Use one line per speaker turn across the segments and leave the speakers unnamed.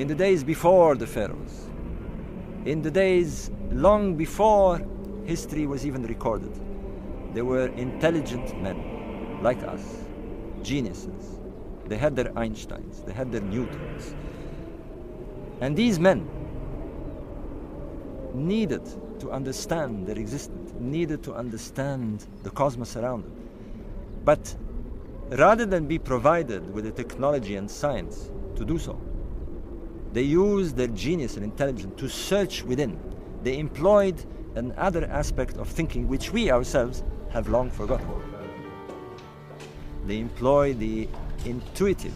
in the days before the pharaohs, in the days long before history was even recorded, they were intelligent men like us, geniuses. They had their Einsteins, they had their Newtons. And these men needed to understand their existence, needed to understand the cosmos around them. But rather than be provided with the technology and science to do so, they used their genius and intelligence to search within. They employed another aspect of thinking which we ourselves have long forgotten. They employ the intuitive,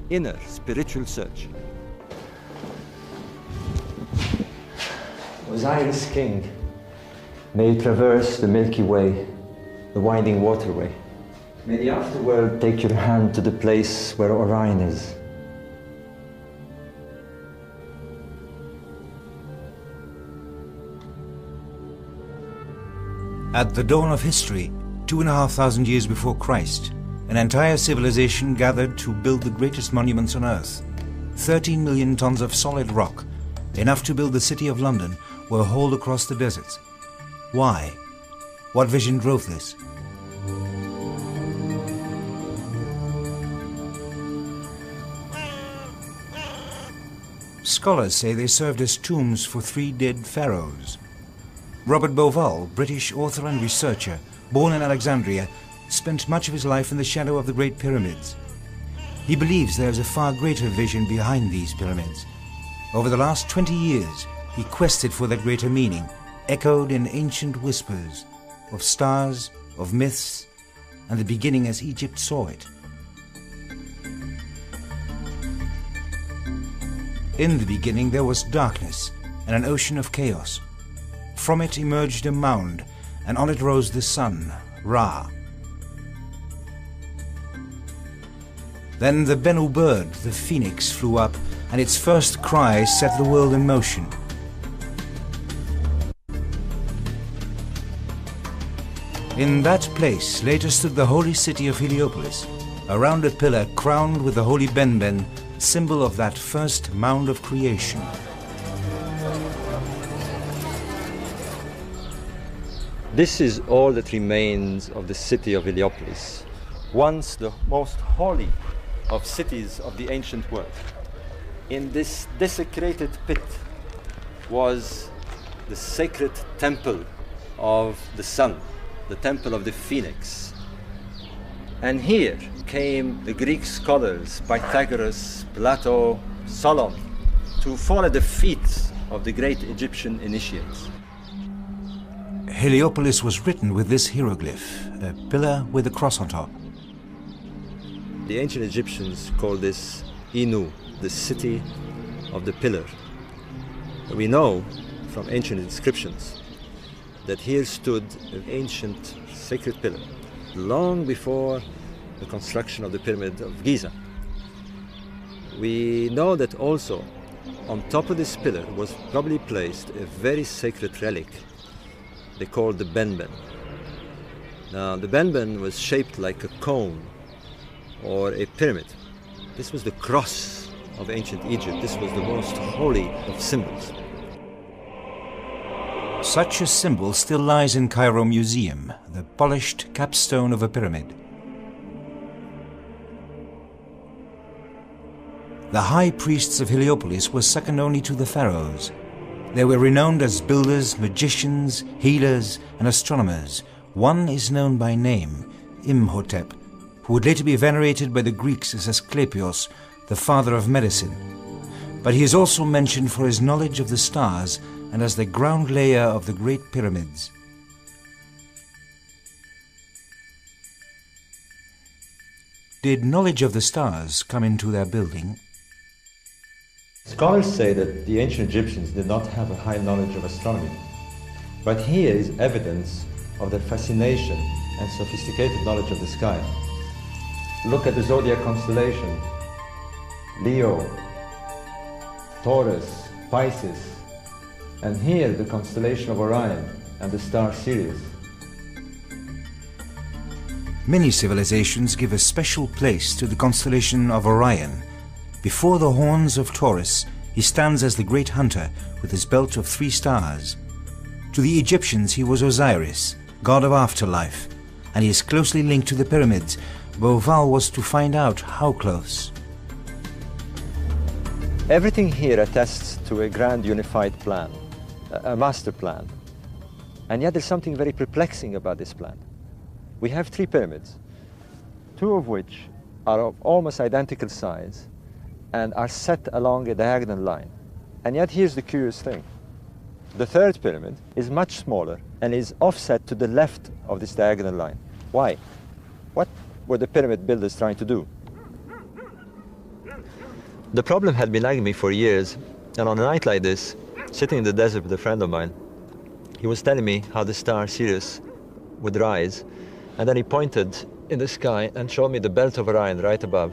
inner, spiritual search. Osiris King, may you traverse the Milky Way, the winding waterway. May the afterworld take your hand to the place where Orion is.
At the dawn of history, 2,500 years before Christ, an entire civilization gathered to build the greatest monuments on Earth. 13 million tons of solid rock, enough to build the city of London, were hauled across the deserts. Why? What vision drove this? Scholars say they served as tombs for 3 dead pharaohs. Robert Bauval, British author and researcher, born in Alexandria, spent much of his life in the shadow of the Great Pyramids. He believes there is a far greater vision behind these pyramids. Over the last 20 years, he quested for that greater meaning, echoed in ancient whispers of stars, of myths, and the beginning as Egypt saw it. In the beginning there was darkness and an ocean of chaos. From it emerged a mound, and on it rose the sun, Ra. Then the Bennu bird, the phoenix, flew up, and its first cry set the world in motion. In that place later stood the holy city of Heliopolis, around a pillar crowned with the holy Benben, symbol of that first mound of creation.
This is all that remains of the city of Heliopolis, once the most holy of cities of the ancient world. In this desecrated pit was the sacred temple of the sun, the temple of the phoenix. And here came the Greek scholars, Pythagoras, Plato, Solon, to fall at the feet of the great Egyptian initiates.
Heliopolis was written with this hieroglyph, a pillar with a cross on top.
The ancient Egyptians called this Inu, the city of the pillar. We know from ancient inscriptions that here stood an ancient sacred pillar, long before the construction of the Pyramid of Giza. We know that also on top of this pillar was probably placed a very sacred relic they called the Benben. Now, the Benben was shaped like a cone or a pyramid. This was the cross of ancient Egypt. This was the most holy of symbols.
Such a symbol still lies in Cairo Museum, the polished capstone of a pyramid. The high priests of Heliopolis were second only to the pharaohs. They were renowned as builders, magicians, healers, and astronomers. One is known by name, Imhotep, who would later be venerated by the Greeks as Asclepios, the father of medicine. But he is also mentioned for his knowledge of the stars and as the ground layer of the Great Pyramids. Did knowledge of the stars come into their building?
Scholars say that the ancient Egyptians did not have a high knowledge of astronomy. But here is evidence of their fascination and sophisticated knowledge of the sky. Look at the zodiac constellation: Leo, Taurus, Pisces, and here the constellation of Orion and the star Sirius.
Many civilizations give a special place to the constellation of Orion. Before the horns of Taurus, he stands as the great hunter with his belt of 3 stars. To the Egyptians, he was Osiris, god of afterlife, and he is closely linked to the pyramids. Beauval was to find out how close.
Everything here attests to a grand unified plan, a master plan. And yet there's something very perplexing about this plan. We have 3 pyramids, 2 of which are of almost identical size and are set along a diagonal line. And yet here's the curious thing. The 3rd pyramid is much smaller and is offset to the left of this diagonal line. Why? What were the pyramid builders trying to do? The problem had been nagging me for years, and on a night like this, sitting in the desert with a friend of mine, he was telling me how the star Sirius would rise, and then he pointed in the sky and showed me the belt of Orion right above.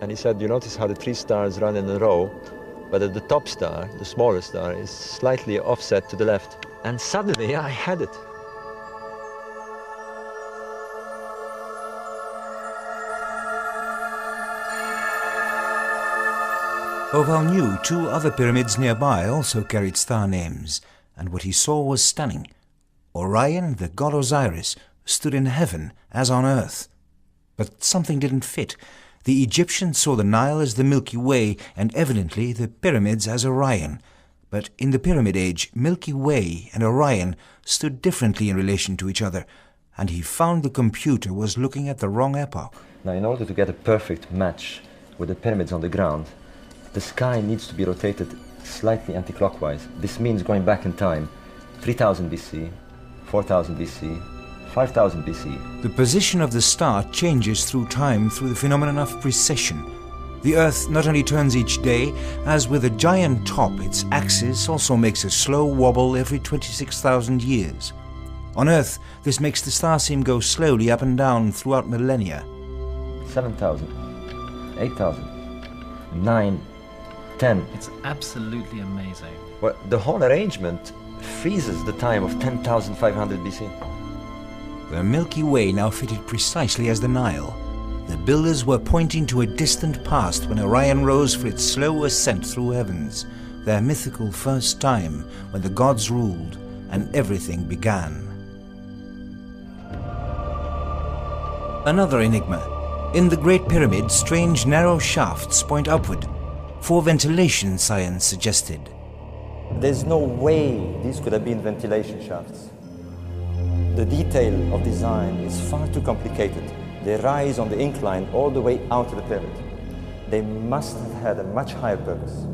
And he said, you notice how the 3 stars run in a row, but at the top star, the smaller star, is slightly offset to the left. And suddenly I had it.
Beauval knew 2 other pyramids nearby also carried star names, and what he saw was stunning. Orion, the god Osiris, stood in heaven as on earth. But something didn't fit. The Egyptians saw the Nile as the Milky Way, and evidently the pyramids as Orion. But in the Pyramid Age, Milky Way and Orion stood differently in relation to each other, and he found the computer was looking at the wrong epoch.
Now, in order to get a perfect match with the pyramids on the ground, the sky needs to be rotated slightly anti-clockwise. This means going back in time, 3000 BC, 4000 BC, 5000 BC.
The position of the star changes through time through the phenomenon of precession. The Earth not only turns each day, as with a giant top, its axis also makes a slow wobble every 26,000 years. On Earth, this makes the star seem go slowly up and down throughout millennia.
7,000, 8,000, 9, 10.
It's absolutely amazing.
Well, the whole arrangement freezes the time of 10,500 BC.
The Milky Way now fitted precisely as the Nile. The builders were pointing to a distant past when Orion rose for its slow ascent through heavens, their mythical first time when the gods ruled and everything began. Another enigma. In the Great Pyramid, strange narrow shafts point upward. For ventilation, science suggested.
There's no way these could have been ventilation shafts. The detail of design is far too complicated. They rise on the incline all the way out of the pyramid. They must have had a much higher purpose.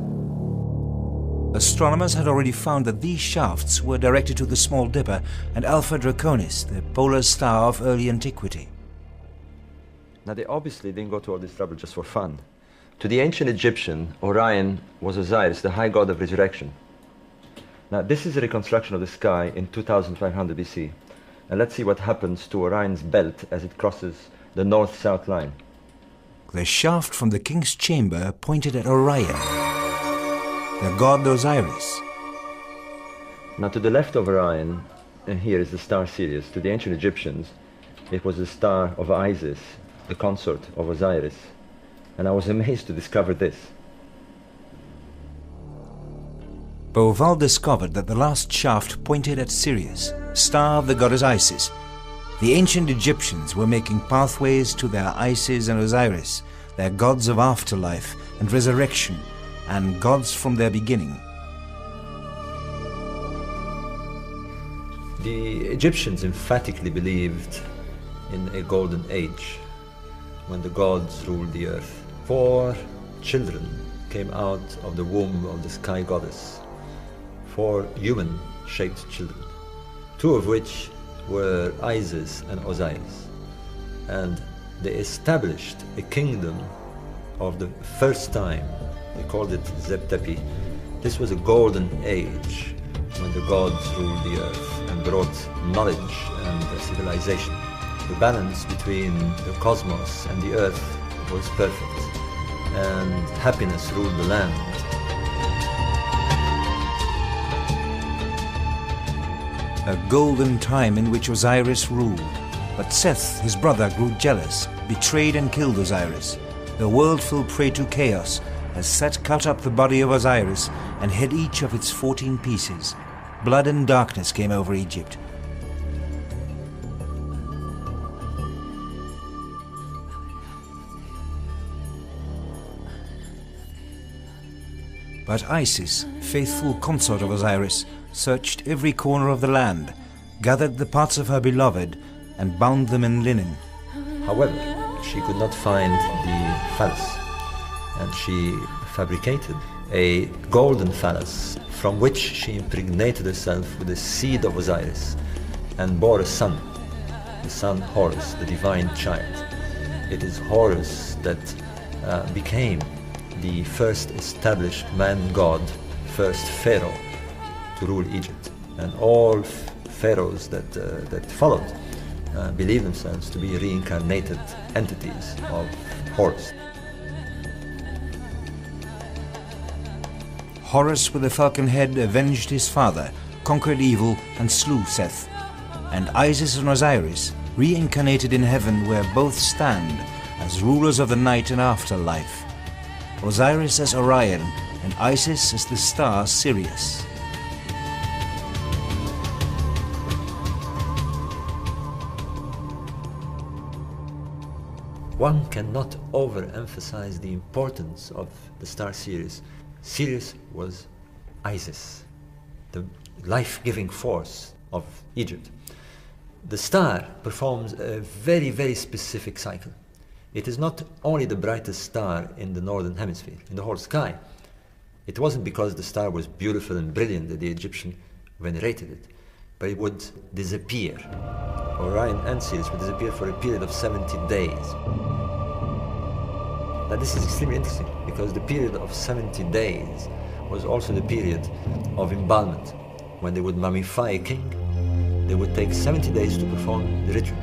Astronomers had already found that these shafts were directed to the Small Dipper and Alpha Draconis, the polar star of early antiquity.
Now, they obviously didn't go to all this trouble just for fun. To the ancient Egyptian, Orion was Osiris, the high god of resurrection. Now, this is a reconstruction of the sky in 2500 BC. And let's see what happens to Orion's belt as it crosses the north-south line.
The shaft from the king's chamber pointed at Orion, the god Osiris.
Now, to the left of Orion, and here is the star Sirius. To the ancient Egyptians, it was the star of Isis, the consort of Osiris. And I was amazed to discover this.
Beauval discovered that the last shaft pointed at Sirius, star of the goddess Isis. The ancient Egyptians were making pathways to their Isis and Osiris, their gods of afterlife and resurrection, and gods from their beginning.
The Egyptians emphatically believed in a golden age when the gods ruled the earth. 4 children came out of the womb of the sky goddess. 4 human-shaped children, 2 of which were Isis and Osiris. And they established a kingdom of the first time. They called it Zeb-Tepi. This was a golden age when the gods ruled the earth and brought knowledge and civilization. The balance between the cosmos and the earth was perfect, and happiness ruled the land.
A golden time in which Osiris ruled. But Seth, his brother, grew jealous, betrayed and killed Osiris. the world fell prey to chaos as Set cut up the body of Osiris and hid each of its 14 pieces. Blood and darkness came over Egypt. But Isis, faithful consort of Osiris, searched every corner of the land, gathered the parts of her beloved, and bound them in linen.
However, she could not find the phallus, and she fabricated a golden phallus from which she impregnated herself with the seed of Osiris and bore a son, the son Horus, the divine child. It is Horus that became the first established man-god, first pharaoh to rule Egypt. And all pharaohs that followed believed themselves to be reincarnated entities of Horus.
Horus with the falcon head avenged his father, conquered evil and slew Seth. And Isis and Osiris, reincarnated in heaven where both stand as rulers of the night and afterlife. Osiris as Orion and Isis as the star Sirius.
One cannot overemphasize the importance of the star Sirius. Sirius was Isis, the life-giving force of Egypt. The star performs a very, very specific cycle. It is not only the brightest star in the northern hemisphere, in the whole sky. It wasn't because the star was beautiful and brilliant that the Egyptian venerated it, but it would disappear. Orion and Sirius would disappear for a period of 70 days. Now this is extremely interesting because the period of 70 days was also the period of embalmment. When they would mummify a king, they would take 70 days to perform the ritual,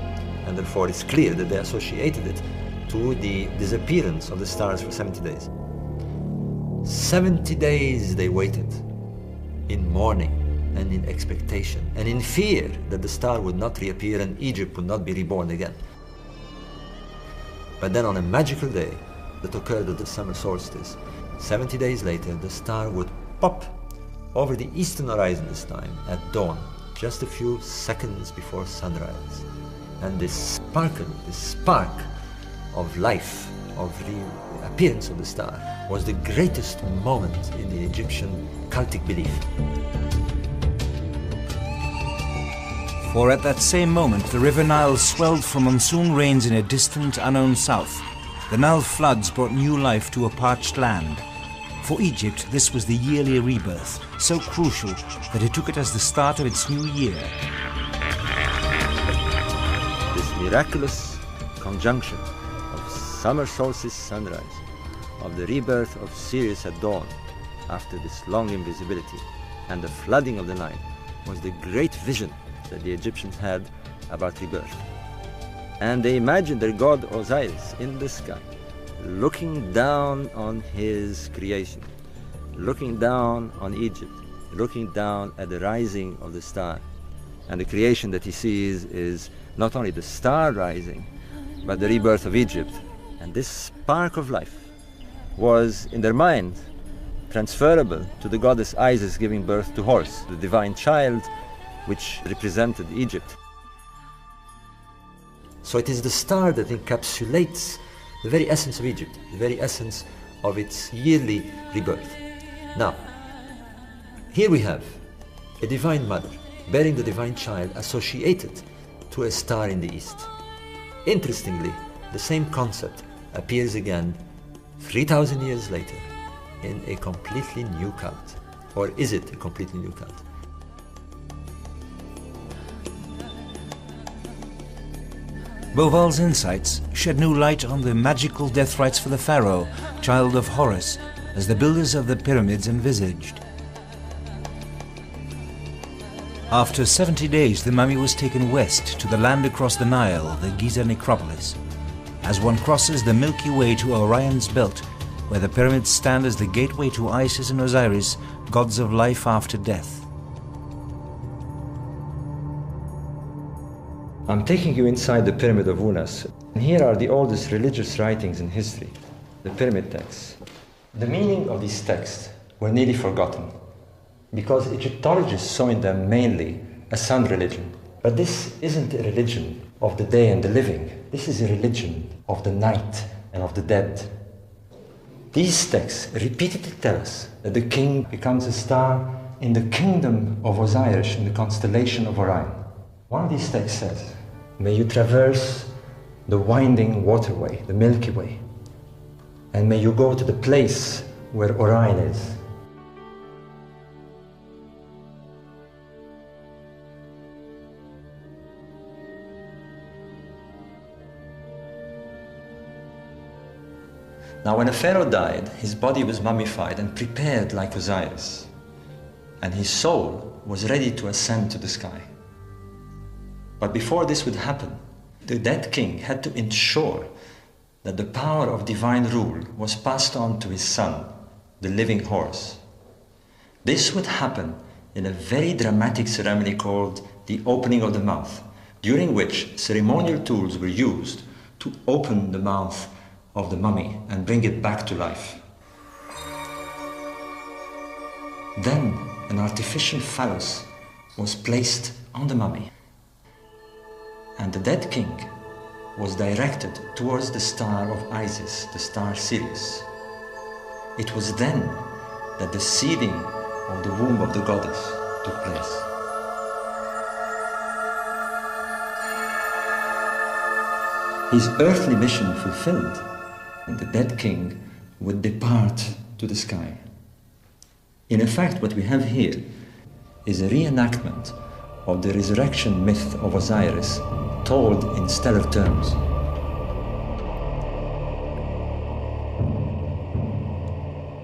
and therefore it's clear that they associated it to the disappearance of the stars for 70 days. 70 days they waited in mourning and in expectation and in fear that the star would not reappear and Egypt would not be reborn again. But then on a magical day that occurred at the summer solstice, 70 days later, the star would pop over the eastern horizon this time at dawn, just a few seconds before sunrise. And this sparkle, this spark of life, of the appearance of the star, was the greatest moment in the Egyptian cultic belief.
For at that same moment the river Nile swelled from monsoon rains in a distant, unknown south. The Nile floods brought new life to a parched land. For Egypt, this was the yearly rebirth, so crucial that it took it as the start of its new year.
This miraculous conjunction of summer solstice sunrise, of the rebirth of Sirius at dawn after this long invisibility, and the flooding of the Nile was the great vision that the Egyptians had about rebirth. And they imagined their god Osiris in the sky, looking down on his creation, looking down on Egypt, looking down at the rising of the star. And the creation that he sees is not only the star rising, but the rebirth of Egypt. And this spark of life was, in their mind, transferable to the goddess Isis giving birth to Horus, the divine child which represented Egypt. So it is the star that encapsulates the very essence of Egypt, the very essence of its yearly rebirth. Now, here we have a divine mother bearing the divine child associated to a star in the east. Interestingly, the same concept appears again 3,000 years later in a completely new cult. Or is it a completely new cult?
Bauval's insights shed new light on the magical death rites for the pharaoh, child of Horus, as the builders of the pyramids envisaged. After 70 days, the mummy was taken west to the land across the Nile, the Giza necropolis. As one crosses the Milky Way to Orion's belt, where the pyramids stand as the gateway to Isis and Osiris, gods of life after death.
I'm taking you inside the Pyramid of Unas. Here are the oldest religious writings in history. the pyramid texts. The meaning of these texts were nearly forgotten because Egyptologists saw in them mainly a sun religion. But this isn't a religion of the day and the living. This is a religion of the night and of the dead. These texts repeatedly tell us that the king becomes a star in the kingdom of Osiris in the constellation of Orion. One of these texts says, "May you traverse the winding waterway, the Milky Way, and may you go to the place where Orion is." Now, when a pharaoh died, his body was mummified and prepared like Osiris, and his soul was ready to ascend to the sky. But before this would happen, the dead king had to ensure that the power of divine rule was passed on to his son, the living horse. This would happen in a very dramatic ceremony called the opening of the mouth, during which ceremonial tools were used to open the mouth of the mummy and bring it back to life. Then an artificial phallus was placed on the mummy, and the dead king was directed towards the star of Isis, the star Sirius. It was then that the sealing of the womb of the goddess took place. His earthly mission fulfilled, and the dead king would depart to the sky. In effect, what we have here is a reenactment of the resurrection myth of Osiris told in stellar terms.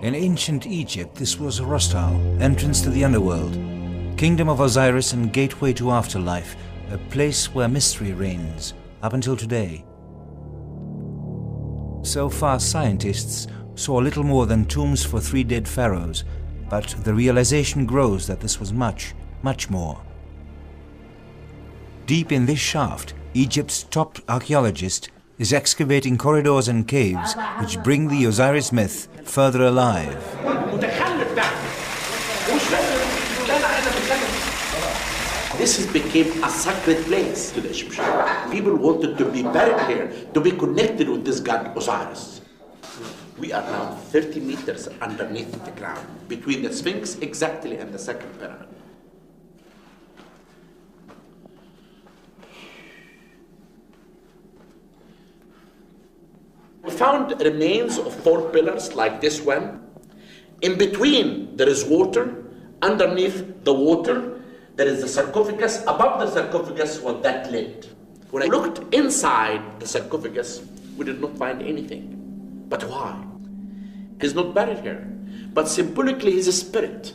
In ancient Egypt, this was Rostal, entrance to the underworld, kingdom of Osiris and gateway to afterlife, a place where mystery reigns, up until today. So far, scientists saw little more than tombs for 3 dead pharaohs, but the realization grows that this was much, much more. Deep in this shaft, Egypt's top archaeologist is excavating corridors and caves which bring the Osiris myth further alive.
This became a sacred place to the Egyptians. People wanted to be buried here, to be connected with this god Osiris. We are now 30 meters underneath the ground, between the Sphinx exactly and the second pyramid. We found remains of 4 pillars like this one. In between there is water. Underneath the water there is the sarcophagus. Above the sarcophagus was that lid. When I looked inside the sarcophagus, we did not find anything. But why? He's not buried here. But symbolically he's a spirit.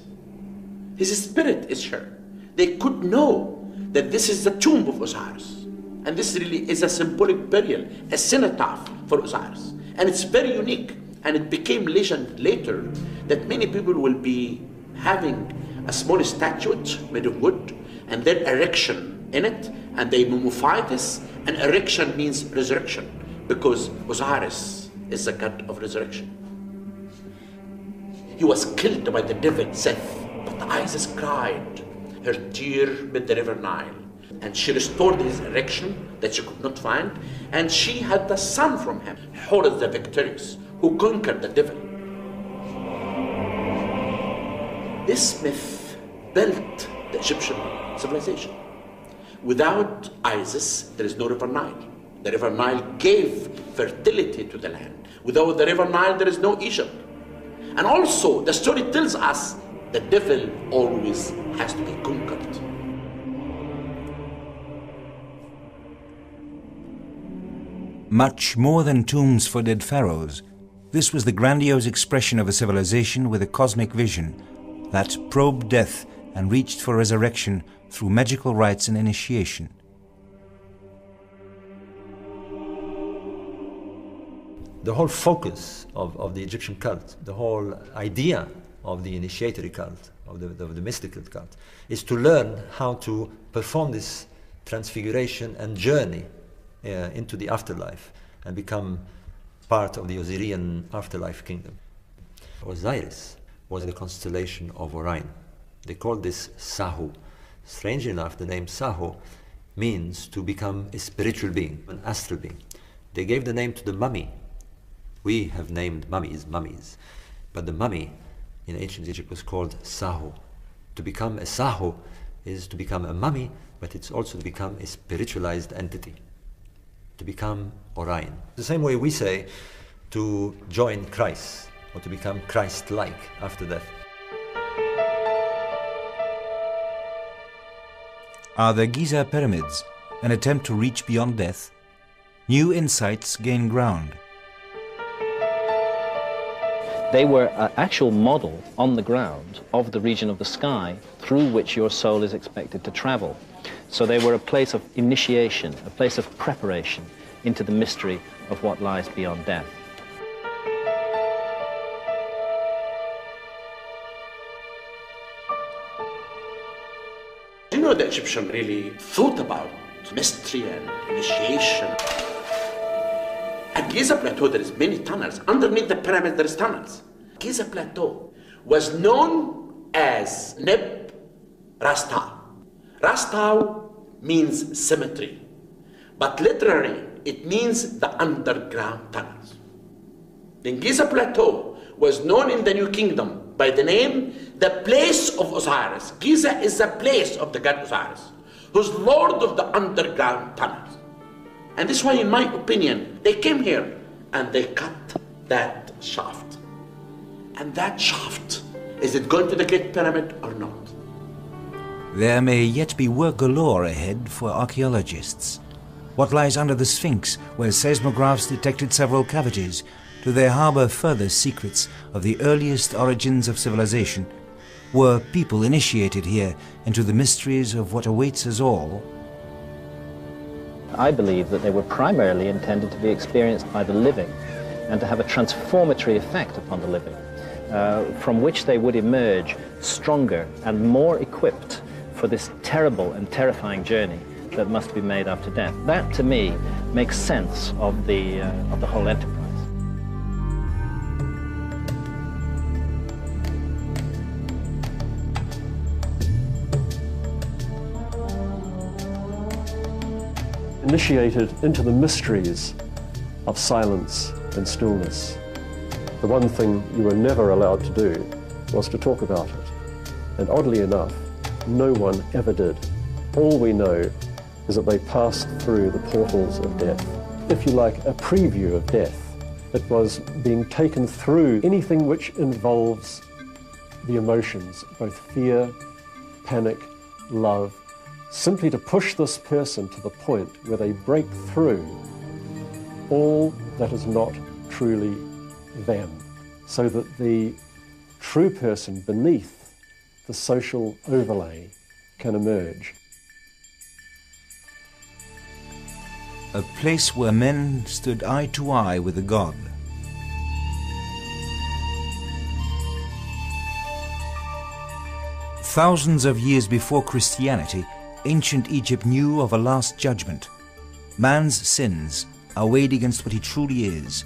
His spirit is here. They could know that this is the tomb of Osiris. And this really is a symbolic burial, a cenotaph for Osiris. And it's very unique. And it became legend later that many people will be having a small statue made of wood and then erection in it, and they mummify this. And erection means resurrection, because Osiris is the god of resurrection. He was killed by the devil Seth, but Isis cried her tear mid the river Nile. And she restored his erection that she could not find, and she had the son from him, Horus the victorious, who conquered the devil. This myth built the Egyptian civilization. Without Isis, there is no river Nile. The river Nile gave fertility to the land. Without the river Nile, there is no Egypt. And also, the story tells us the devil always has to be conquered.
Much more than tombs for dead pharaohs, this was the grandiose expression of a civilization with a cosmic vision that probed death and reached for resurrection through magical rites and initiation.
The whole focus of the Egyptian cult, the whole idea of the initiatory cult, of the mystical cult, is to learn how to perform this transfiguration and journey into the afterlife and become part of the Osirian afterlife kingdom. Osiris was the constellation of Orion. They called this Sahu. Strangely enough, the name Sahu means to become a spiritual being, an astral being. They gave the name to the mummy. We have named mummies mummies, but the mummy in ancient Egypt was called Sahu. To become a Sahu is to become a mummy, but it's also to become a spiritualized entity, to become Orion. The same way we say to join Christ, or to become Christ-like after death.
Are the Giza pyramids an attempt to reach beyond death? New insights gain ground.
They were an actual model on the ground of the region of the sky through which your soul is expected to travel. So they were a place of initiation, a place of preparation into the mystery of what lies beyond death.
You know, the Egyptians really thought about mystery and initiation. At Giza Plateau, there is many tunnels. Underneath the pyramid, there is tunnels. Giza Plateau was known as Neb Rastau. Rastau means cemetery, but literally it means the underground tunnels. The Giza Plateau was known in the New Kingdom by the name the place of Osiris. Giza is the place of the god Osiris, who's lord of the underground tunnels. And this is why, in my opinion, they came here and they cut that shaft. And that shaft, is it going to the Great Pyramid or not?
There may yet be work galore ahead for archaeologists. What lies under the Sphinx, where seismographs detected several cavities, do they harbor further secrets of the earliest origins of civilization? Were people initiated here into the mysteries of what awaits us all?
I believe that they were primarily intended to be experienced by the living and to have a transformatory effect upon the living, from which they would emerge stronger and more equipped for this terrible and terrifying journey that must be made after death. That, to me, makes sense of the whole enterprise.
Initiated into the mysteries of silence and stillness. The one thing you were never allowed to do was to talk about it. And oddly enough, no one ever did. All we know is that they passed through the portals of death. If you like, a preview of death. It was being taken through anything which involves the emotions, both fear, panic, love, simply to push this person to the point where they break through all that is not truly them, so that the true person beneath the social overlay can emerge.
A place where men stood eye to eye with a god. Thousands of years before Christianity, ancient Egypt knew of a last judgment. Man's sins are weighed against what he truly is,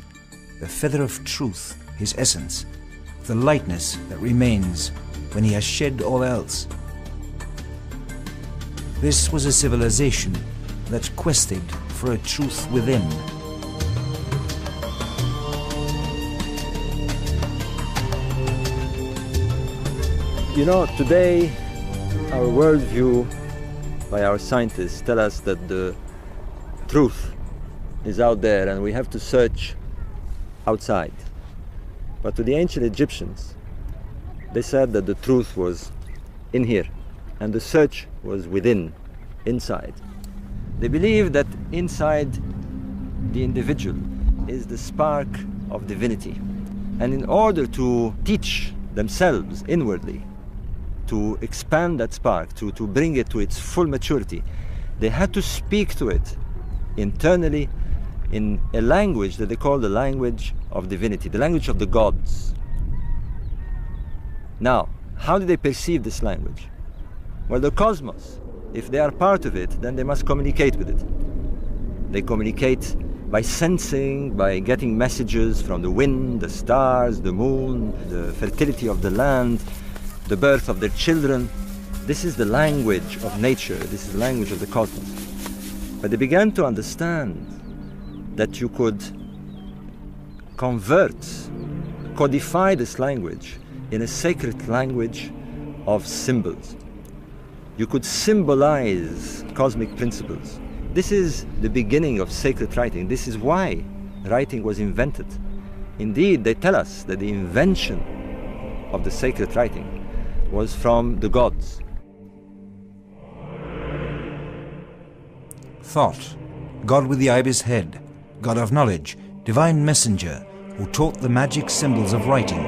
the feather of truth, his essence, the lightness that remains when he has shed all else. This was a civilization that quested for a truth within.
You know, today our worldview by our scientists tell us that the truth is out there and we have to search outside. But to the ancient Egyptians, they said that the truth was in here and the search was within, inside. They believe that inside the individual is the spark of divinity. And in order to teach themselves inwardly, to expand that spark, to bring it to its full maturity, they had to speak to it internally in a language that they call the language of divinity, the language of the gods. Now, how do they perceive this language? Well, the cosmos, if they are part of it, then they must communicate with it. They communicate by sensing, by getting messages from the wind, the stars, the moon, the fertility of the land, the birth of their children. This is the language of nature, this is the language of the cosmos. But they began to understand that you could convert, codify this language in a sacred language of symbols. You could symbolize cosmic principles. This is the beginning of sacred writing. This is why writing was invented. Indeed, they tell us that the invention of the sacred writing was from the gods.
Thought, God with the ibis head, God of knowledge, divine messenger, who taught the magic symbols of writing.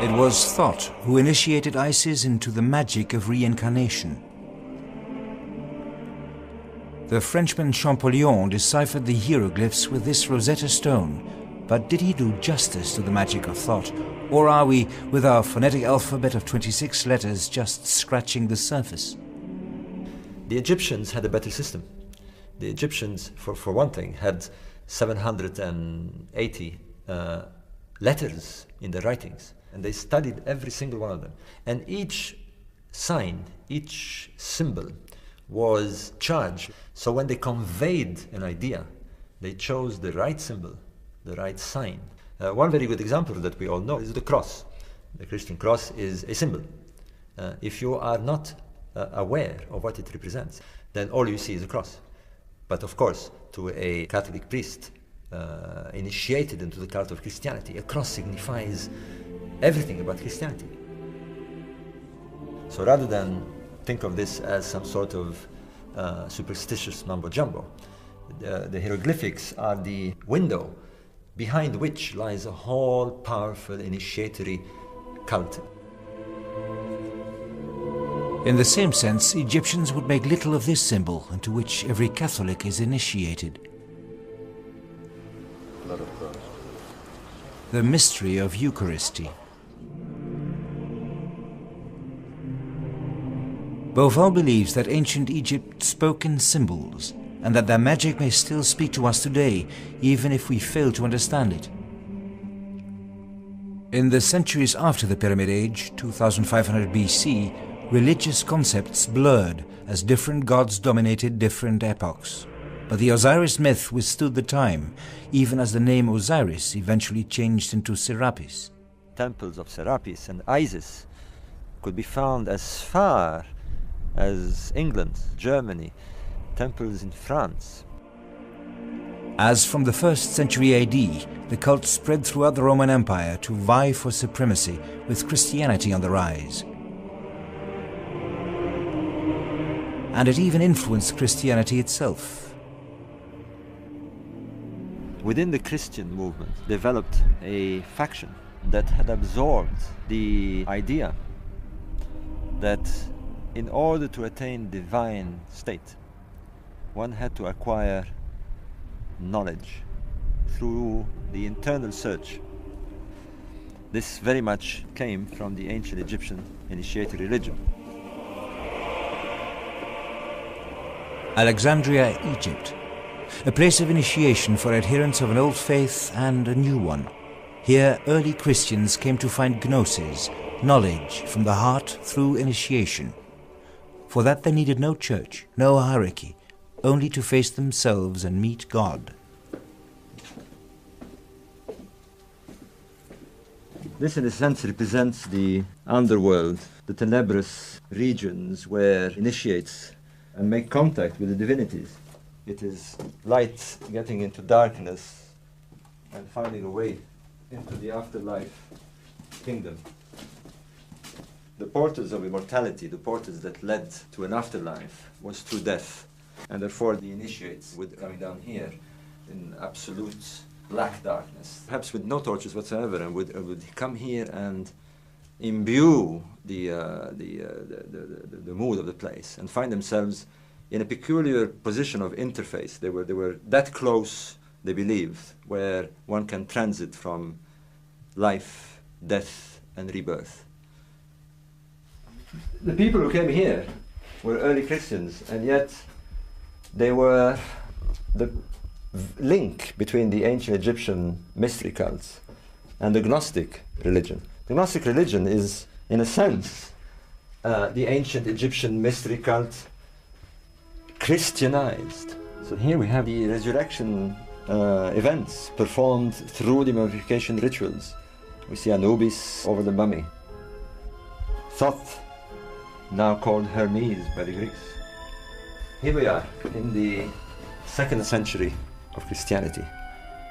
It was Thought who initiated Isis into the magic of reincarnation. The Frenchman Champollion deciphered the hieroglyphs with this Rosetta Stone, but did he do justice to the magic of thought, or are we, with our phonetic alphabet of 26 letters, just scratching the surface?
The Egyptians had a better system. The Egyptians, for one thing, had 780 letters in their writings, and they studied every single one of them. And each sign, each symbol was charged. So when they conveyed an idea, they chose the right symbol, the right sign. One very good example that we all know is the cross. The Christian cross is a symbol. If you are not aware of what it represents, then all you see is a cross. But of course, to a Catholic priest initiated into the cult of Christianity, a cross signifies everything about Christianity. So rather than think of this as some sort of superstitious mumbo-jumbo, the hieroglyphics are the window behind which lies a whole powerful initiatory cult.
In the same sense, Egyptians would make little of this symbol into which every Catholic is initiated.
Blood of Christ.
The mystery of Eucharisty. Beauval believes that ancient Egypt spoke in symbols, and that their magic may still speak to us today, even if we fail to understand it. In the centuries after the Pyramid Age, 2500 BC, religious concepts blurred as different gods dominated different epochs. But the Osiris myth withstood the time, even as the name Osiris eventually changed into Serapis.
Temples of Serapis and Isis could be found as far as England, Germany, temples in France.
As from the 1st century AD, the cult spread throughout the Roman Empire to vie for supremacy, with Christianity on the rise. And it even influenced Christianity itself.
Within the Christian movement developed a faction that had absorbed the idea that in order to attain divine state, one had to acquire knowledge through the internal search. This very much came from the ancient Egyptian initiated religion.
Alexandria, Egypt, a place of initiation for adherents of an old faith and a new one. Here, early Christians came to find gnosis, knowledge from the heart through initiation. For that they needed no church, no hierarchy, only to face themselves and meet God.
This, in a sense, represents the underworld, the tenebrous regions where initiates and make contact with the divinities. It is light getting into darkness and finding a way into the afterlife kingdom. The portals of immortality, the portals that led to an afterlife, was through death. And therefore the initiates would come down here in absolute black darkness, perhaps with no torches whatsoever, and would come here and imbue the mood of the place and find themselves in a peculiar position of interface. They were that close, they believed, where one can transit from life, death, and rebirth. The people who came here were early Christians, and yet They were the link between the ancient Egyptian mystery cults and the Gnostic religion. The Gnostic religion is, in a sense, the ancient Egyptian mystery cult Christianized. So here we have the resurrection events performed through the mummification rituals. We see Anubis over the mummy. Thoth, now called Hermes by the Greeks. Here we are in the 2nd century of Christianity,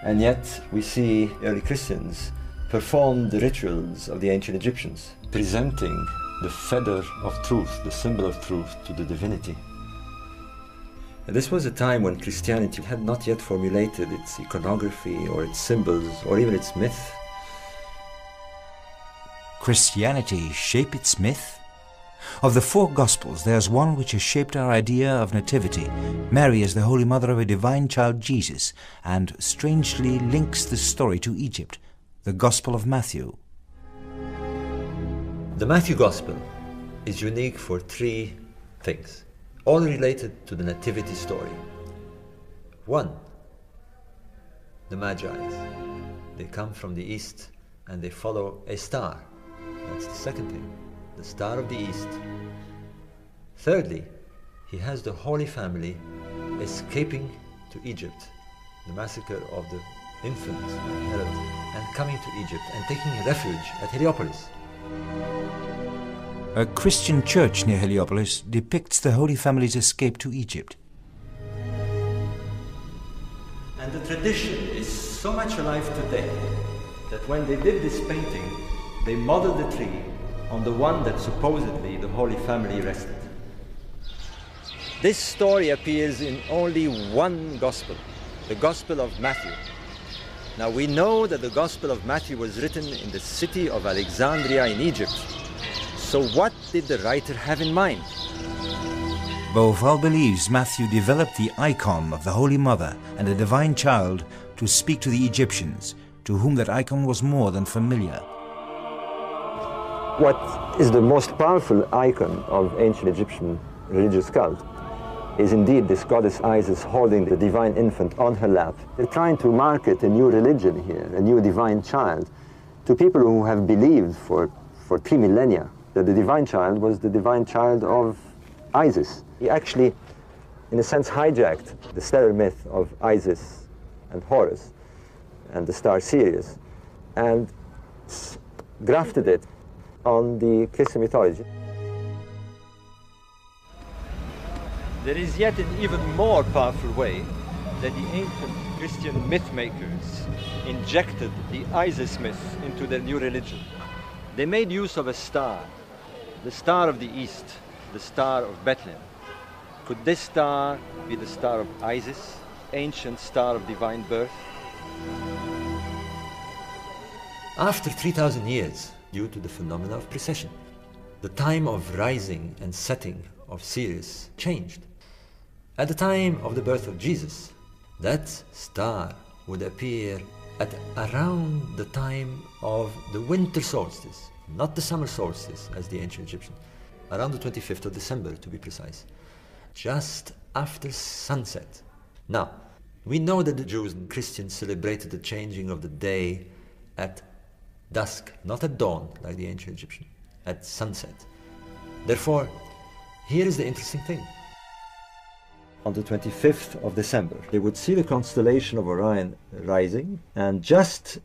and yet we see early Christians perform the rituals of the ancient Egyptians, presenting the feather of truth, the symbol of truth, to the divinity. And this was a time when Christianity had not yet formulated its iconography or its symbols or even its myth.
Christianity shape its myth? Of the 4 Gospels, there's one which has shaped our idea of nativity. Mary is the Holy Mother of a divine child, Jesus, and strangely links the story to Egypt, the Gospel of Matthew.
The Matthew Gospel is unique for 3 things, all related to the nativity story. 1, the Magi. They come from the east and they follow a star. That's the second thing, the Star of the East. Thirdly, he has the Holy Family escaping to Egypt, the massacre of the infants by Herod, and coming to Egypt and taking refuge at Heliopolis.
A Christian church near Heliopolis depicts the Holy Family's escape to Egypt.
And the tradition is so much alive today that when they did this painting, they modeled the tree on the one that supposedly the Holy Family rested. This story appears in only one Gospel, the Gospel of Matthew. Now we know that the Gospel of Matthew was written in the city of Alexandria in Egypt. So what did the writer have in mind?
Beauval believes Matthew developed the icon of the Holy Mother and the divine child to speak to the Egyptians, to whom that icon was more than familiar.
What is the most powerful icon of ancient Egyptian religious cult is indeed this goddess Isis holding the divine infant on her lap. They're trying to market a new religion here, a new divine child, to people who have believed for 3 millennia that the divine child was the divine child of Isis. He actually, in a sense, hijacked the stellar myth of Isis and Horus and the star Sirius and grafted it on the Christian mythology. There is yet an even more powerful way that the ancient Christian myth makers injected the Isis myth into their new religion. They made use of a star, the Star of the East, the Star of Bethlehem. Could this star be the star of Isis, ancient star of divine birth? After 3,000 years, due to the phenomena of precession, the time of rising and setting of Sirius changed. At the time of the birth of Jesus, that star would appear at around the time of the winter solstice, not the summer solstice as the ancient Egyptian, around the 25th of December to be precise, just after sunset. Now, we know that the Jews and Christians celebrated the changing of the day at dusk, not at dawn like the ancient Egyptian, at sunset. Therefore, here is the interesting thing. On the 25th of December, they would see the constellation of Orion rising, and just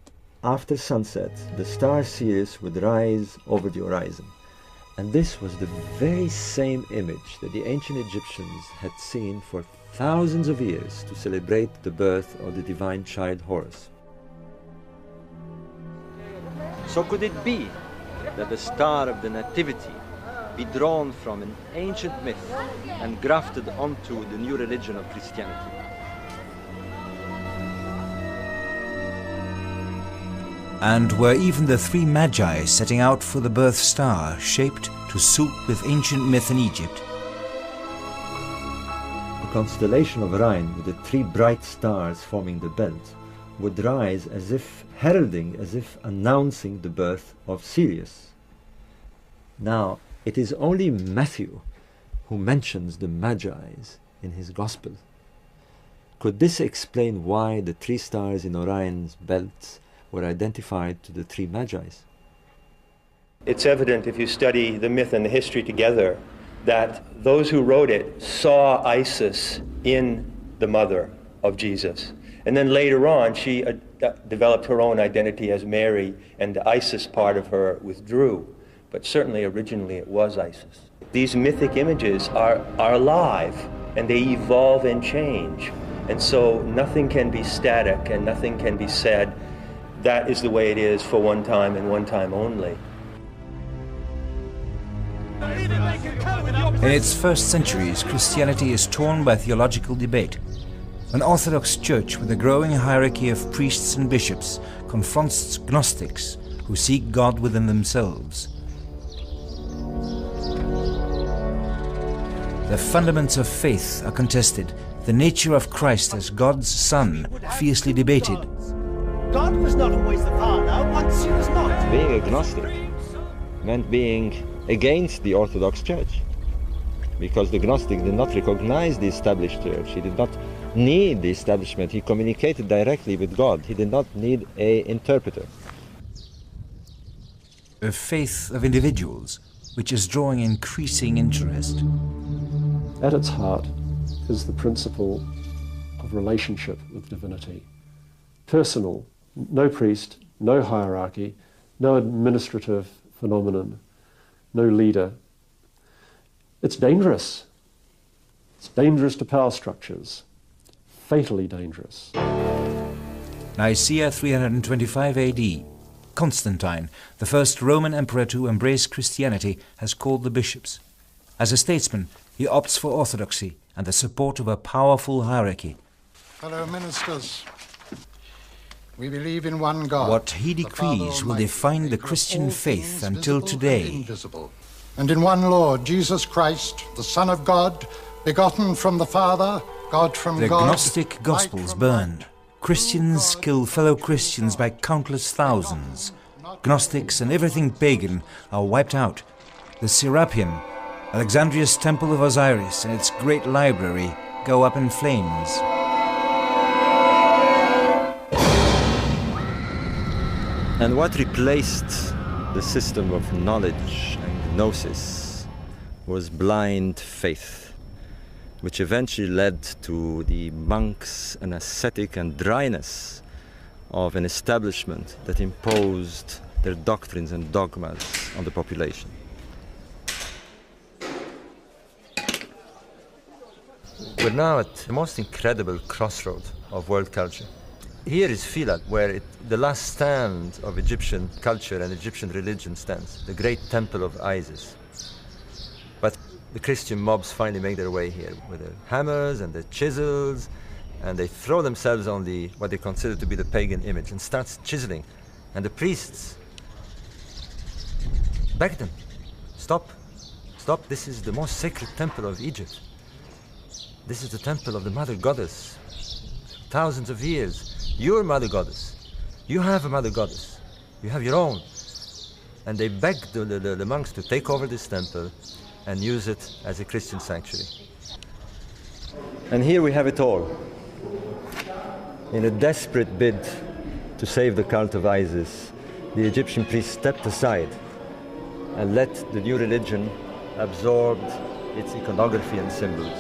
after sunset, the star Sirius would rise over the horizon. And this was the very same image that the ancient Egyptians had seen for thousands of years to celebrate the birth of the divine child Horus. So could it be that the star of the Nativity be drawn from an ancient myth and grafted onto the new religion of Christianity?
And were even the 3 Magi setting out for the birth star shaped to suit with ancient myth in Egypt?
The constellation of Orion, with the 3 bright stars forming the belt, would rise as if heralding, as if announcing the birth of Sirius. Now, it is only Matthew who mentions the Magi in his gospel. Could this explain why the 3 stars in Orion's belt were identified to the 3 Magi's?
It's evident if you study the myth and the history together that those who wrote it saw Isis in the mother of Jesus. And then later on, she developed her own identity as Mary, and the Isis part of her withdrew. But certainly originally it was Isis. These mythic images are alive, and they evolve and change. And so nothing can be static and nothing can be said, that is the way it is for one time and one time only.
In its first centuries, Christianity is torn by theological debate. An Orthodox church with a growing hierarchy of priests and bishops confronts Gnostics who seek God within themselves. The fundaments of faith are contested. The nature of Christ as God's Son fiercely debated.
God was not always the Father, once he was not.
Being agnostic meant being against the Orthodox Church, because the Gnostic did not recognize the established church. He did not need the establishment. He communicated directly with God. He did not need an interpreter.
A faith of individuals, which is drawing increasing interest.
At its heart is the principle of relationship with divinity. Personal, no priest, no hierarchy, no administrative phenomenon, no leader. It's dangerous. It's dangerous to power structures, fatally dangerous.
Nicaea 325 AD. Constantine, the first Roman emperor to embrace Christianity, has called the bishops. As a statesman, he opts for orthodoxy and the support of a powerful hierarchy.
Fellow ministers, we believe in one God.
What he decrees will define the Christian faith until today.
And in one Lord, Jesus Christ, the Son of God, begotten from the Father, God from
The
God.
Gnostic Gospels burn. Christians kill fellow Christians by countless thousands. Gnostics and everything pagan are wiped out. The Serapeum, Alexandria's Temple of Osiris, and its great library go up in flames.
And what replaced the system of knowledge and gnosis was blind faith, which eventually led to the monks and ascetic and dryness of an establishment that imposed their doctrines and dogmas on the population. We're now at the most incredible crossroad of world culture. Here is Filat, where the last stand of Egyptian culture and Egyptian religion stands, the great temple of Isis. But the Christian mobs finally make their way here with their hammers and their chisels, and they throw themselves on what they consider to be the pagan image and start chiseling. And the priests beg them, stop, stop, this is the most sacred temple of Egypt. This is the temple of the mother goddess. Thousands of years. Your mother goddess. You have a mother goddess. You have your own. And they beg the monks to take over this temple and use it as a Christian sanctuary. And here we have it all. In a desperate bid to save the cult of Isis, the Egyptian priests stepped aside and let the new religion absorb its iconography and symbols.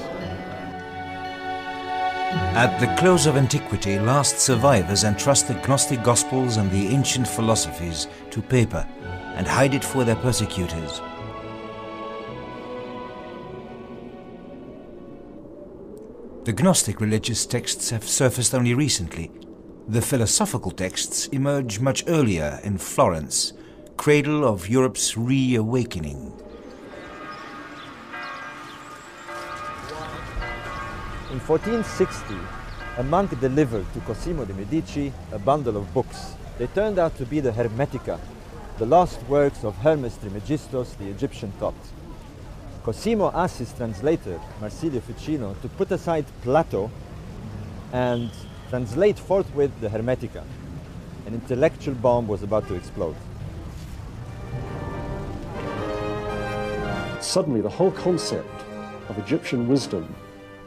At the close of antiquity, last survivors entrust the Gnostic Gospels and the ancient philosophies to paper and hide it for their persecutors. The Gnostic religious texts have surfaced only recently. The philosophical texts emerge much earlier in Florence, cradle of Europe's reawakening.
In 1460, a monk delivered to Cosimo de' Medici a bundle of books. They turned out to be the Hermetica, the lost works of Hermes Trismegistus, the Egyptian thought. Cosimo asked his translator, Marsilio Ficino, to put aside Plato and translate forthwith the Hermetica. An intellectual bomb was about to explode.
Suddenly the whole concept of Egyptian wisdom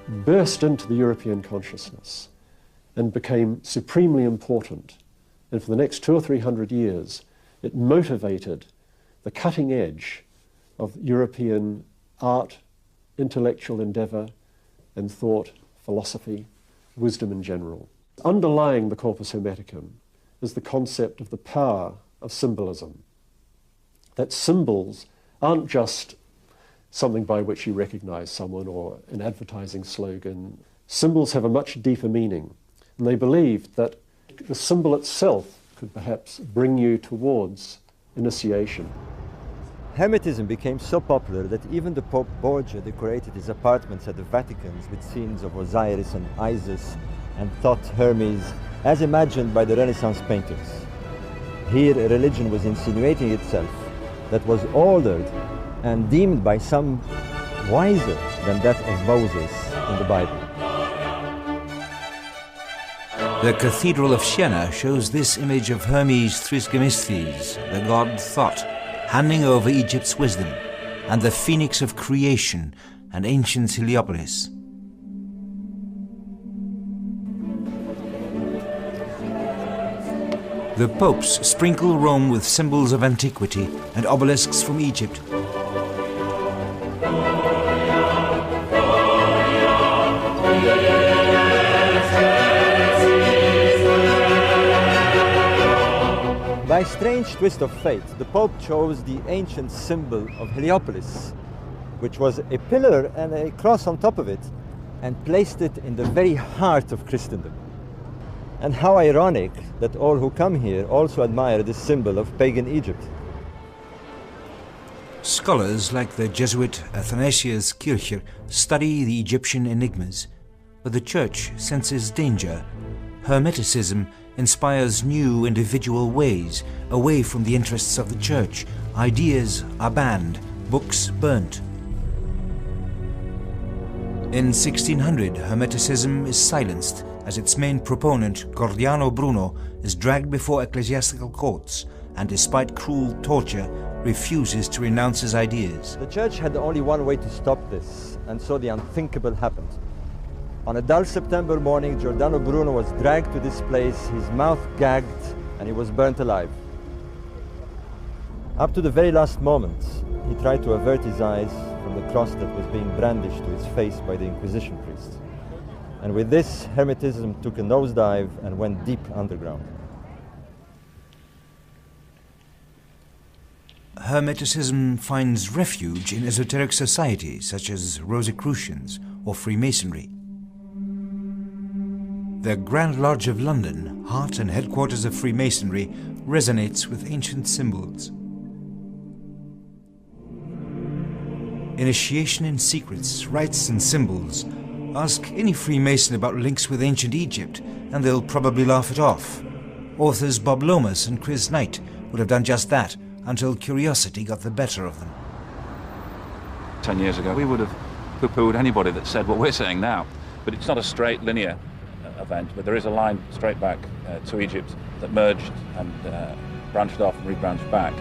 burst into the European consciousness and became supremely important. And for the next 200 or 300 years, it motivated the cutting edge of European art, intellectual endeavour, and thought, philosophy, wisdom in general. Underlying the Corpus Hermeticum is the concept of the power of symbolism. That symbols aren't just something by which you recognise someone or an advertising slogan. Symbols have a much deeper meaning, and they believed that the symbol itself could perhaps bring you towards initiation.
Hermetism became so popular that even the Pope Borgia decorated his apartments at the Vatican with scenes of Osiris and Isis and thought Hermes as imagined by the Renaissance painters. Here a religion was insinuating itself that was ordered and deemed by some wiser than that of Moses in the Bible.
The Cathedral of Siena shows this image of Hermes Trismegistus, the god Thot, handing over Egypt's wisdom, and the phoenix of creation and ancient Heliopolis. The popes sprinkle Rome with symbols of antiquity and obelisks from Egypt.
By a strange twist of fate, the Pope chose the ancient symbol of Heliopolis, which was a pillar and a cross on top of it, and placed it in the very heart of Christendom. And how ironic that all who come here also admire this symbol of pagan Egypt.
Scholars like the Jesuit Athanasius Kircher study the Egyptian enigmas, but the Church senses danger. Hermeticism inspires new individual ways, away from the interests of the Church. Ideas are banned, books burnt. In 1600, Hermeticism is silenced as its main proponent, Gordiano Bruno, is dragged before ecclesiastical courts and, despite cruel torture, refuses to renounce his ideas.
The Church had only one way to stop this, and so the unthinkable happened. On a dull September morning, Giordano Bruno was dragged to this place, his mouth gagged, and he was burnt alive. Up to the very last moment, he tried to avert his eyes from the cross that was being brandished to his face by the Inquisition priests. And with this, Hermetism took a nosedive and went deep underground.
Hermeticism finds refuge in esoteric societies such as Rosicrucians or Freemasonry. The Grand Lodge of London, heart and headquarters of Freemasonry, resonates with ancient symbols. Initiation in secrets, rites and symbols. Ask any Freemason about links with ancient Egypt, and they'll probably laugh it off. Authors Bob Lomas and Chris Knight would have done just that until curiosity got the better of them.
10 years ago, we would have poo-pooed anybody that said what we're saying now. But it's not a straight, linear event, but there is a line straight back to Egypt that merged and branched off and rebranched back.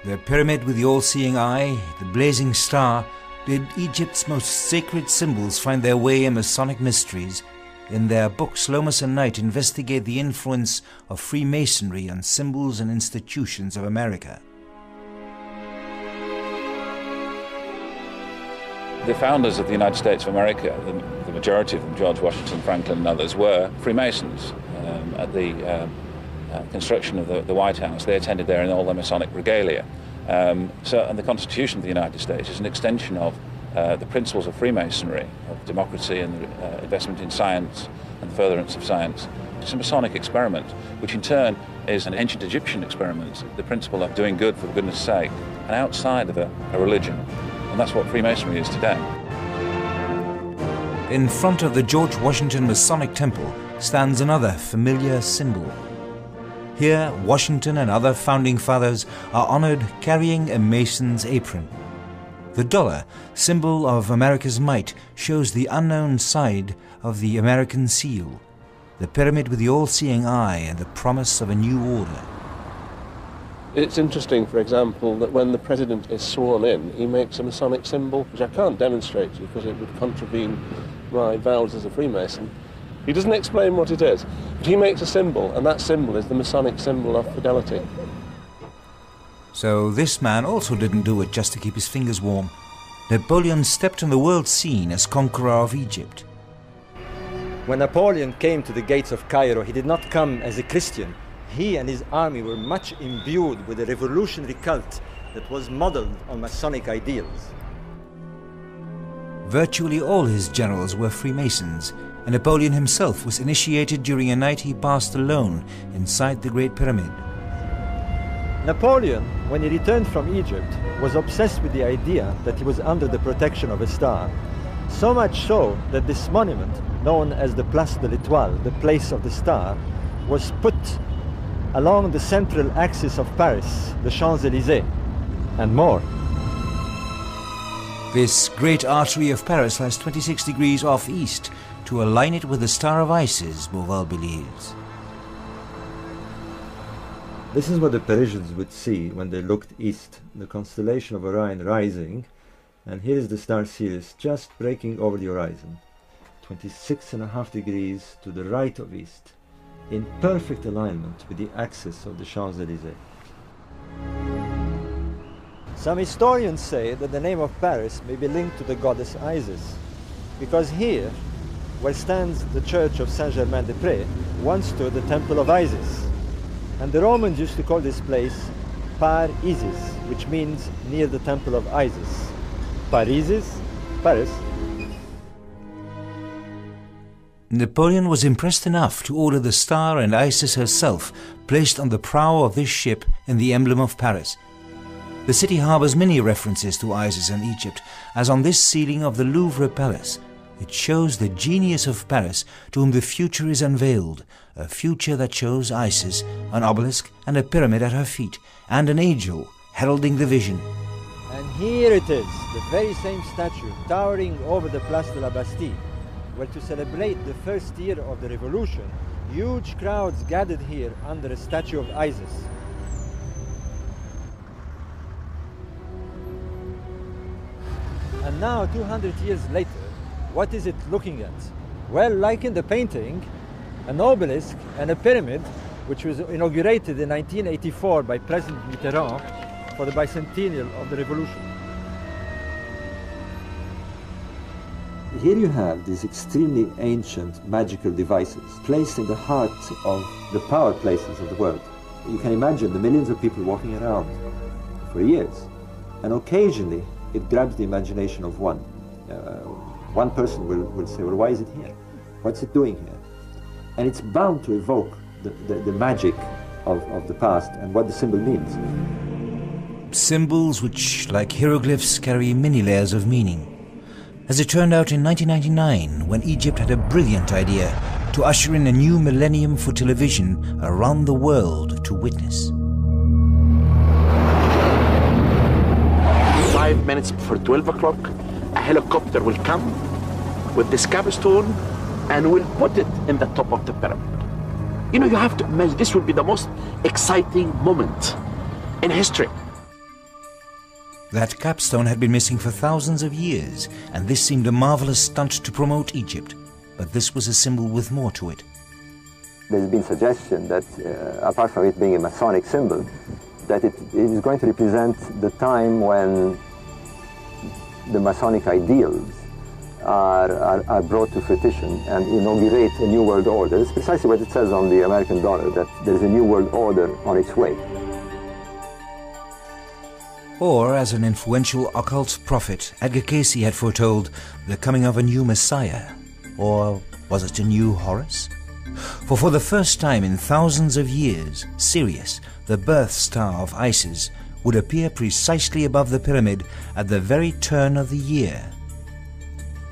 The pyramid with the all-seeing eye, the blazing star, did Egypt's most sacred symbols find their way in Masonic mysteries? In their books, Lomas and Knight investigate the influence of Freemasonry on symbols and institutions of America.
The founders of the United States of America, the majority of them, George Washington, Franklin and others, were Freemasons. At the construction of the White House, they attended there in all their Masonic regalia. And the Constitution of the United States is an extension of the principles of Freemasonry, of democracy and investment in science and the furtherance of science. It's a Masonic experiment, which in turn is an ancient Egyptian experiment, the principle of doing good for goodness' sake, and outside of a religion. And that's what Freemasonry is today.
In front of the George Washington Masonic Temple stands another familiar symbol. Here, Washington and other founding fathers are honored carrying a Mason's apron. The dollar, symbol of America's might, shows the unknown side of the American seal, the pyramid with the all-seeing eye and the promise of a new order.
It's interesting, for example, that when the president is sworn in, he makes a Masonic symbol, which I can't demonstrate to you because it would contravene my vows as a Freemason. He doesn't explain what it is, but he makes a symbol, and that symbol is the Masonic symbol of fidelity.
So this man also didn't do it just to keep his fingers warm. Napoleon stepped on the world scene as conqueror of Egypt.
When Napoleon came to the gates of Cairo, he did not come as a Christian. He and his army were much imbued with a revolutionary cult that was modeled on Masonic ideals.
Virtually all his generals were Freemasons, and Napoleon himself was initiated during a night he passed alone inside the Great Pyramid.
Napoleon, when he returned from Egypt, was obsessed with the idea that he was under the protection of a star. So much so that this monument, known as the Place de l'Étoile, the place of the star, was put along the central axis of Paris, the Champs-Élysées, and more.
This great artery of Paris lies 26 degrees off east to align it with the Star of Isis, Beauval believes.
This is what the Parisians would see when they looked east, the constellation of Orion rising, and here is the star Sirius just breaking over the horizon, 26.5 degrees to the right of east, in perfect alignment with the axis of the Champs-Élysées. Some historians say that the name of Paris may be linked to the goddess Isis, because here, where stands the church of Saint-Germain-des-Prés, once stood the temple of Isis. And the Romans used to call this place Par Isis, which means near the temple of Isis. Parisis, Paris.
Napoleon was impressed enough to order the star and Isis herself placed on the prow of this ship in the emblem of Paris. The city harbors many references to Isis and Egypt, as on this ceiling of the Louvre Palace. It shows the genius of Paris to whom the future is unveiled, a future that shows Isis, an obelisk and a pyramid at her feet, and an angel heralding the vision.
And here it is, the very same statue towering over the Place de la Bastille, where to celebrate the first year of the revolution, huge crowds gathered here under a statue of Isis. And now, 200 years later, what is it looking at? Well, like in the painting, an obelisk and a pyramid, which was inaugurated in 1984 by President Mitterrand for the bicentennial of the revolution. Here you have these extremely ancient magical devices placed in the heart of the power places of the world. You can imagine the millions of people walking around for years, and occasionally it grabs the imagination of one. One person will say, well, why is it here? What's it doing here? And it's bound to evoke the magic of the past and what the symbol means.
Symbols which, like hieroglyphs, carry many layers of meaning. As it turned out in 1999, when Egypt had a brilliant idea to usher in a new millennium for television around the world to witness.
5 minutes before 12 o'clock, a helicopter will come with this capstone and will put it in the top of the pyramid. You know, you have to imagine this would be the most exciting moment in history.
That capstone had been missing for thousands of years, and this seemed a marvelous stunt to promote Egypt. But this was a symbol with more to it.
There's been suggestion that, apart from it being a Masonic symbol, that it is going to represent the time when the Masonic ideals are brought to fruition and inaugurate a new world order. It's precisely what it says on the American dollar, that there's a new world order on its way.
Or, as an influential occult prophet, Edgar Cayce had foretold the coming of a new Messiah. Or was it a new Horus? For the first time in thousands of years, Sirius, the birth star of Isis, would appear precisely above the pyramid at the very turn of the year.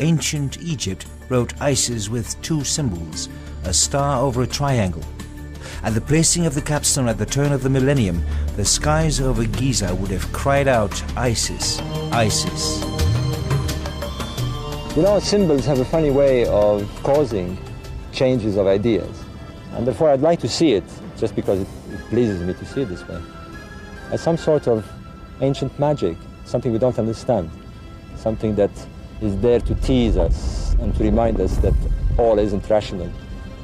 Ancient Egypt wrote Isis with two symbols, a star over a triangle. At the placing of the capstone at the turn of the millennium, the skies over Giza would have cried out, Isis, Isis.
You know, symbols have a funny way of causing changes of ideas. And therefore I'd like to see it, just because it pleases me to see it this way. as some sort of ancient magic, something we don't understand, something that is there to tease us and to remind us that all isn't rational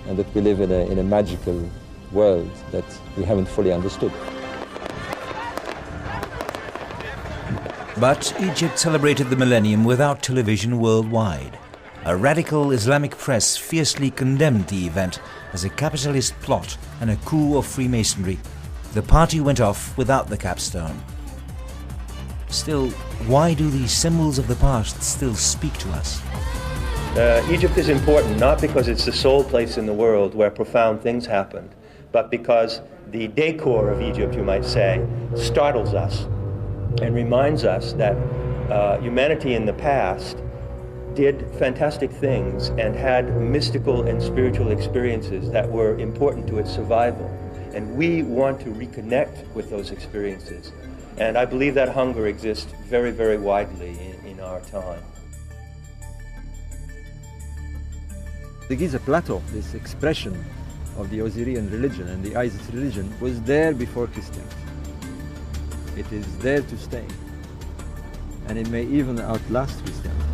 and that we live in a magical world that we haven't fully understood.
But Egypt celebrated the millennium without television worldwide. A radical Islamic press fiercely condemned the event as a capitalist plot and a coup of Freemasonry. The party went off without the capstone. Still, why do these symbols of the past still speak to us?
Egypt is important not because it's the sole place in the world where profound things happened, but because the decor of Egypt, you might say, startles us and reminds us that humanity in the past did fantastic things and had mystical and spiritual experiences that were important to its survival. And we want to reconnect with those experiences. And I believe that hunger exists very, very widely in our time.
The Giza Plateau, this expression of the Osirian religion and the Isis religion, was there before Christianity. It is there to stay. And it may even outlast Christianity.